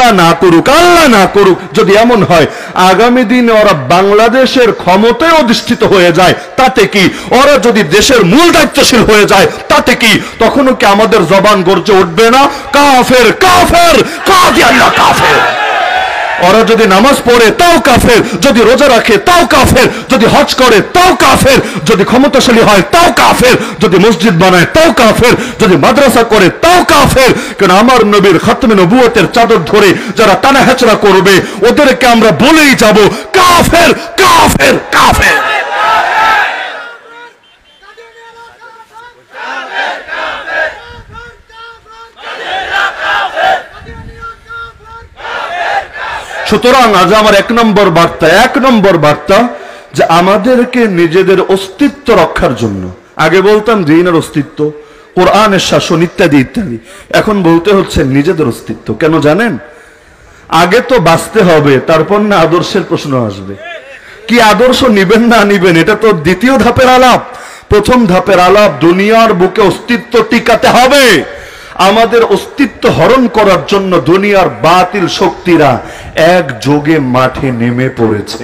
আল্লাহ না করুক যদি এমন হয় আগামী দিনে ওরা বাংলাদেশের ক্ষমতায় অধিষ্ঠিত হয়ে যায়, তাতে কি? ওরা যদি দেশের মূল দায়িত্বশীল হয়ে যায়, তাতে কি? তখনও কি আমাদের জবান গর্জে উঠবে না কাফের কাফের কাদিয়ানিয়া কাফের? ওরা যদি নামাজ পড়ে তাও কাফের, যদি রোজা রাখে তাও কাফের, যদি হজ করে তাও কাফের, যদি ক্ষমতাশালী হয় তাও কাফের, যদি মসজিদ বানায় তাও কাফের, যদি মাদ্রাসা করে তাও কাফের। কারণ আমার নবীর খাতমে নবুয়তের চাদর ধরে যারা টানা হেচড়া করবে ওদেরকে আমরা বলেই যাব কাফের কাফের কাফের। সুতরাং আজ আমার এক নম্বর বার্তা যে আমাদেরকে নিজেদের অস্তিত্ব রক্ষার জন্য, আগে বলতাম দ্বীনের অস্তিত্ব, কোরআনের শাসন ইত্যাদি ইত্যাদি, এখন বলতে হচ্ছে নিজেদের অস্তিত্ব। কেন জানেন? আগে তো বাঁচতে হবে, তারপর না আদর্শের প্রশ্ন আসবে। কি আদর্শ নিবেন না নিবেন এটা তো দ্বিতীয় ধাপের আলাপ। প্রথম ধাপের আলাপ দুনিয়ার বুকে অস্তিত্ব টিকাতে হবে। আমাদের অস্তিত্ব হরণ করার জন্য দুনিয়ার বাতিল শক্তিরা একযোগে মাঠে নেমে পড়েছে।